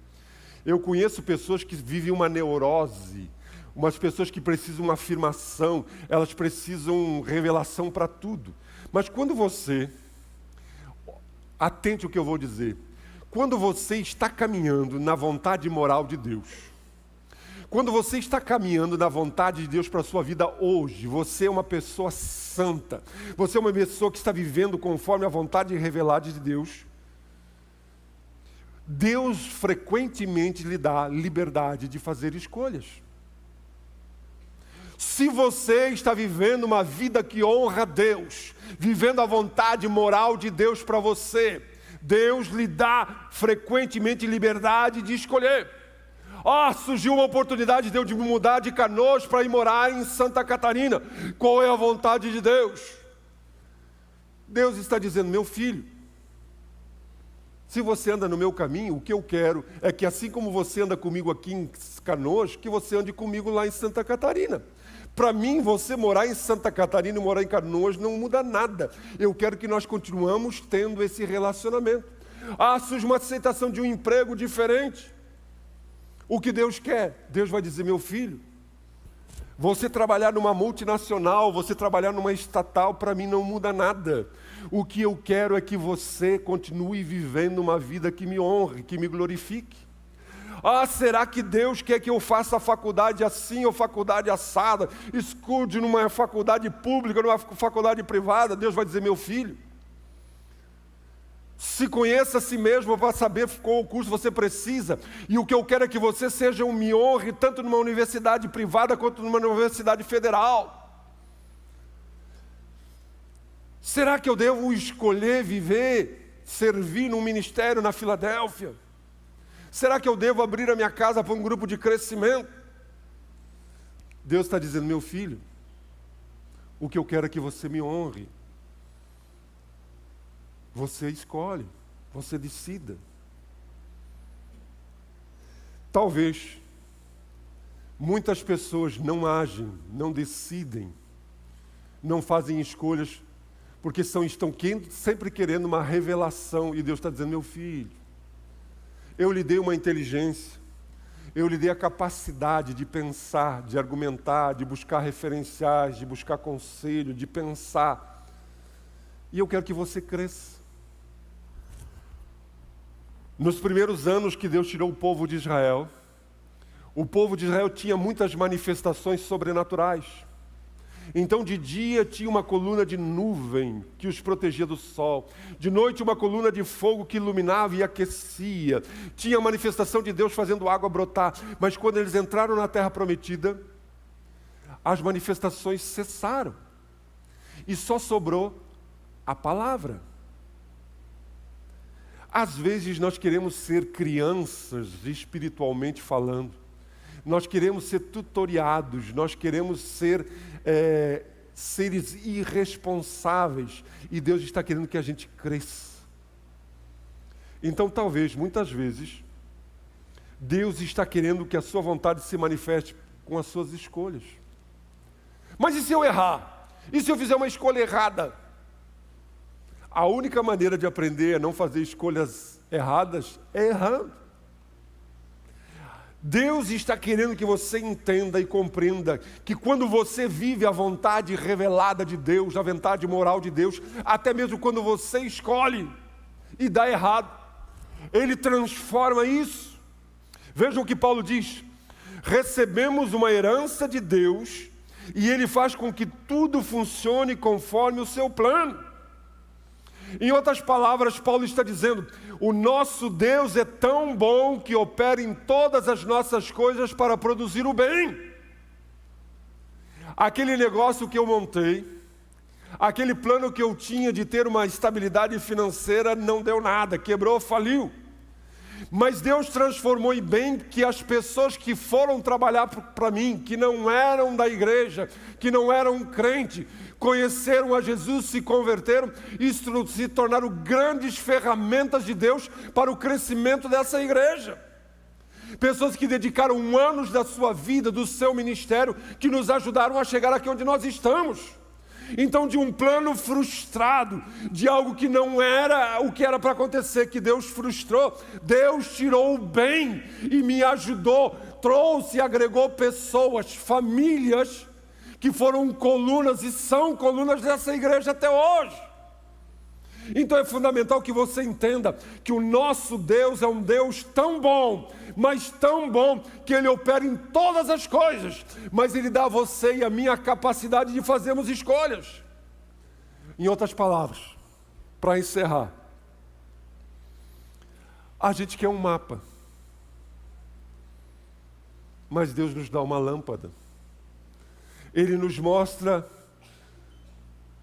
Eu conheço pessoas que vivem uma neurose, umas pessoas que precisam de uma afirmação, elas precisam revelação para tudo. Mas quando você, atente ao que eu vou dizer, quando você está caminhando na vontade moral de Deus, quando você está caminhando na vontade de Deus para a sua vida hoje, você é uma pessoa santa, você é uma pessoa que está vivendo conforme a vontade revelada de Deus, Deus frequentemente lhe dá liberdade de fazer escolhas. Se você está vivendo uma vida que honra a Deus, vivendo a vontade moral de Deus para você, Deus lhe dá frequentemente liberdade de escolher. Surgiu uma oportunidade de eu me mudar de Canoas para ir morar em Santa Catarina. Qual é a vontade de Deus? Deus está dizendo: meu filho, se você anda no meu caminho, o que eu quero é que assim como você anda comigo aqui em Canoas, que você ande comigo lá em Santa Catarina. Para mim, você morar em Santa Catarina e morar em Canoas não muda nada. Eu quero que nós continuemos tendo esse relacionamento. Surge uma aceitação de um emprego diferente. O que Deus quer? Deus vai dizer: meu filho, você trabalhar numa multinacional, você trabalhar numa estatal, para mim não muda nada. O que eu quero é que você continue vivendo uma vida que me honre, que me glorifique. Será que Deus quer que eu faça a faculdade assim ou faculdade assada? Estude numa faculdade pública, numa faculdade privada? Deus vai dizer: meu filho, se conheça a si mesmo para saber qual curso você precisa. E o que eu quero é que você seja me honre tanto numa universidade privada quanto numa universidade federal. Será que eu devo escolher viver, servir num ministério na Filadélfia? Será que eu devo abrir a minha casa para um grupo de crescimento? Deus está dizendo: meu filho, O que eu quero é que você me honre. Você escolhe, você decida. Talvez muitas pessoas não agem, não decidem, não fazem escolhas, porque estão sempre querendo uma revelação, e Deus está dizendo: meu filho, eu lhe dei uma inteligência, eu lhe dei a capacidade de pensar, de argumentar, de buscar referenciais, de buscar conselho, de pensar, e eu quero que você cresça. Nos primeiros anos que Deus tirou o povo de Israel, o povo de Israel tinha muitas manifestações sobrenaturais. Então, de dia tinha uma coluna de nuvem que os protegia do sol. De noite, uma coluna de fogo que iluminava e aquecia. Tinha a manifestação de Deus fazendo água brotar. Mas quando eles entraram na terra prometida, as manifestações cessaram. E só sobrou a palavra. Às vezes nós queremos ser crianças espiritualmente falando. Nós queremos ser tutoriados, nós queremos ser seres irresponsáveis. E Deus está querendo que a gente cresça. Então talvez, muitas vezes, Deus está querendo que a sua vontade se manifeste com as suas escolhas. Mas e se eu errar? E se eu fizer uma escolha errada? A única maneira de aprender a não fazer escolhas erradas é errando. Deus está querendo que você entenda e compreenda que quando você vive a vontade revelada de Deus, a vontade moral de Deus, até mesmo quando você escolhe e dá errado, Ele transforma isso. Vejam o que Paulo diz: recebemos uma herança de Deus e Ele faz com que tudo funcione conforme o seu plano. Em outras palavras, Paulo está dizendo: o nosso Deus é tão bom que opera em todas as nossas coisas para produzir o bem. Aquele negócio que eu montei, aquele plano que eu tinha de ter uma estabilidade financeira não deu nada, quebrou, faliu. Mas Deus transformou em bem que as pessoas que foram trabalhar para mim, que não eram da igreja, que não eram crente, conheceram a Jesus, se converteram e se tornaram grandes ferramentas de Deus para o crescimento dessa igreja. Pessoas que dedicaram anos da sua vida, do seu ministério, que nos ajudaram a chegar aqui onde nós estamos. Então, de um plano frustrado, de algo que não era o que era para acontecer, que Deus frustrou, Deus tirou o bem e me ajudou, trouxe e agregou pessoas, famílias, que foram colunas e são colunas dessa igreja até hoje. Então é fundamental que você entenda que o nosso Deus é um Deus tão bom, mas tão bom, que Ele opera em todas as coisas, mas Ele dá a você e a mim a capacidade de fazermos escolhas. Em outras palavras, para encerrar, a gente quer um mapa, mas Deus nos dá uma lâmpada. Ele nos mostra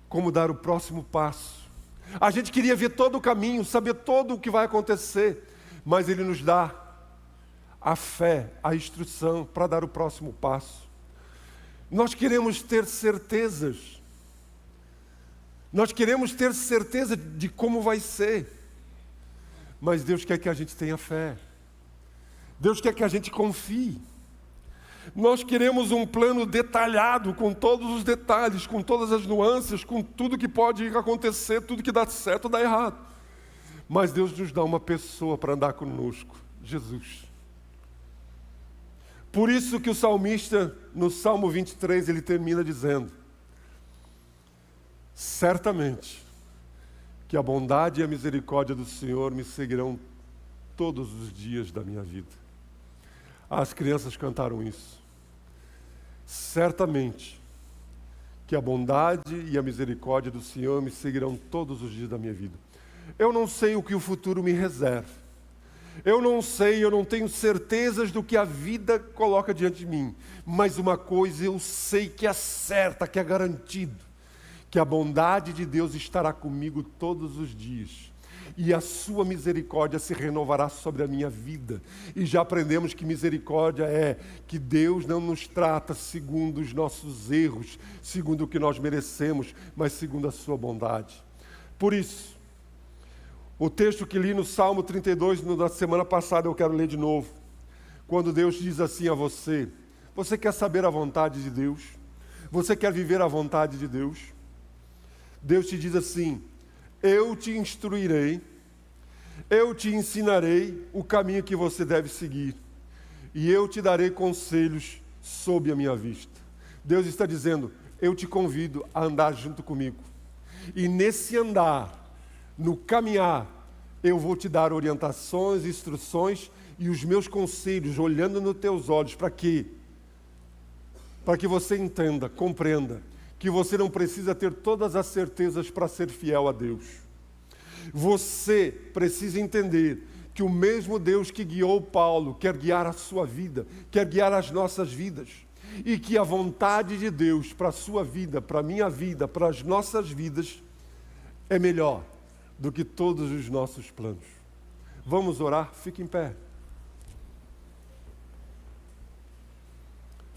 como dar o próximo passo. A gente queria ver todo o caminho, saber todo o que vai acontecer, mas Ele nos dá a fé, a instrução para dar o próximo passo. Nós queremos ter certezas. Nós queremos ter certeza de como vai ser. Mas Deus quer que a gente tenha fé. Deus quer que a gente confie. Nós queremos um plano detalhado, com todos os detalhes, com todas as nuances, com tudo que pode acontecer, tudo que dá certo ou dá errado. Mas Deus nos dá uma pessoa para andar conosco, Jesus. Por isso que o salmista, no Salmo 23, ele termina dizendo: certamente que a bondade e a misericórdia do Senhor me seguirão todos os dias da minha vida. As crianças cantaram isso. Certamente que a bondade e a misericórdia do Senhor me seguirão todos os dias da minha vida. Eu não sei o que o futuro me reserva. Eu não sei, eu não tenho certezas do que a vida coloca diante de mim. Mas uma coisa eu sei que é certa, que é garantido: que a bondade de Deus estará comigo todos os dias. e a sua misericórdia se renovará sobre a minha vida. E já aprendemos que misericórdia é que Deus não nos trata segundo os nossos erros, segundo o que nós merecemos, mas segundo a sua bondade. Por isso, o texto que li no Salmo 32, na semana passada, eu quero ler de novo. Quando Deus diz assim a você: você quer saber a vontade de Deus? Você quer viver a vontade de Deus? Deus te diz assim: eu te instruirei, eu te ensinarei o caminho que você deve seguir, e eu te darei conselhos sob a minha vista. Deus está dizendo: eu te convido a andar junto comigo. E nesse andar, no caminhar, eu vou te dar orientações, instruções e os meus conselhos, olhando nos teus olhos, para quê? Para que você entenda, compreenda, que você não precisa ter todas as certezas para ser fiel a Deus. Você precisa entender que o mesmo Deus que guiou Paulo quer guiar a sua vida, quer guiar as nossas vidas. E que a vontade de Deus para a sua vida, para a minha vida, para as nossas vidas, é melhor do que todos os nossos planos. Vamos orar? Fique em pé.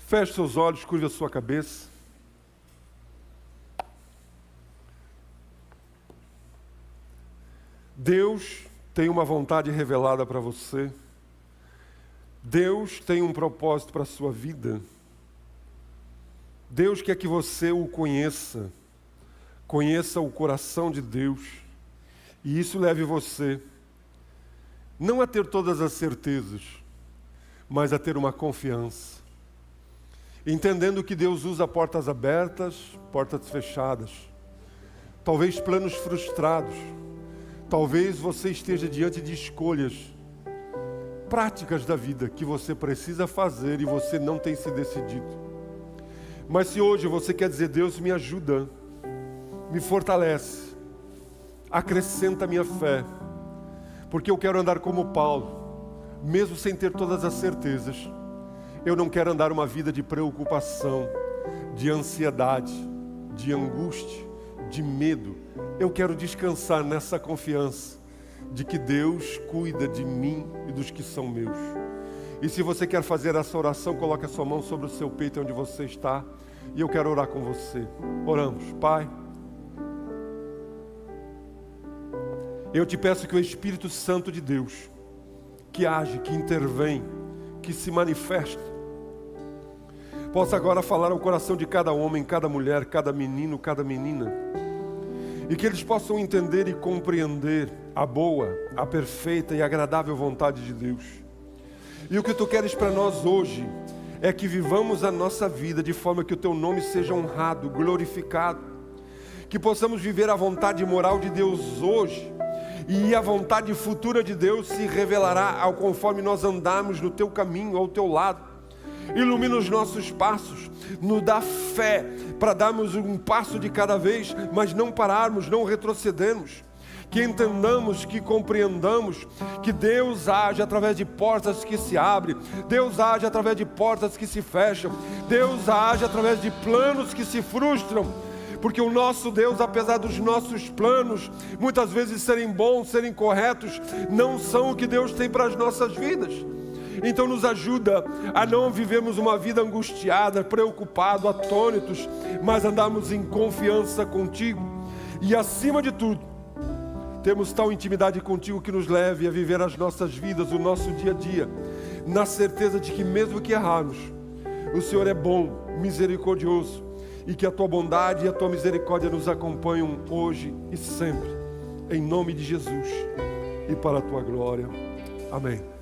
Feche seus olhos, curve a sua cabeça. Deus tem uma vontade revelada para você. Deus tem um propósito para a sua vida. Deus quer que você o conheça. Conheça o coração de Deus. E isso leve você não a ter todas as certezas, mas a ter uma confiança. Entendendo que Deus usa portas abertas, portas fechadas. Talvez planos frustrados. Talvez você esteja diante de escolhas práticas da vida que você precisa fazer e você não tem se decidido. Mas se hoje você quer dizer: Deus, me ajuda, me fortalece, acrescenta a minha fé, porque eu quero andar como Paulo, mesmo sem ter todas as certezas. Eu não quero andar uma vida de preocupação, de ansiedade, de angústia, de medo. Eu quero descansar nessa confiança de que Deus cuida de mim e dos que são meus. E se você quer fazer essa oração, coloque a sua mão sobre o seu peito onde você está, e eu quero orar com você. Oramos. Pai, eu te peço que o Espírito Santo de Deus, que age, que intervém, que se manifesta, possa agora falar ao coração de cada homem, cada mulher, cada menino, cada menina, e que eles possam entender e compreender a boa, a perfeita e agradável vontade de Deus. E o que tu queres para nós hoje é que vivamos a nossa vida de forma que o teu nome seja honrado, glorificado, que possamos viver a vontade moral de Deus hoje, e a vontade futura de Deus se revelará ao conforme nós andarmos no teu caminho, ao teu lado. Ilumina os nossos passos, nos dá fé para darmos um passo de cada vez, mas não pararmos, não retrocedermos. Que entendamos, que compreendamos que Deus age através de portas que se abrem, Deus age através de portas que se fecham, Deus age através de planos que se frustram, porque o nosso Deus, apesar dos nossos planos muitas vezes serem bons, serem corretos, não são o que Deus tem para as nossas vidas. Então nos ajuda a não vivermos uma vida angustiada, preocupados, atônitos, mas andarmos em confiança contigo. E acima de tudo, temos tal intimidade contigo que nos leve a viver as nossas vidas, o nosso dia a dia, na certeza de que mesmo que errarmos, o Senhor é bom, misericordioso, e que a tua bondade e a tua misericórdia nos acompanham hoje e sempre. Em nome de Jesus e para a tua glória. Amém.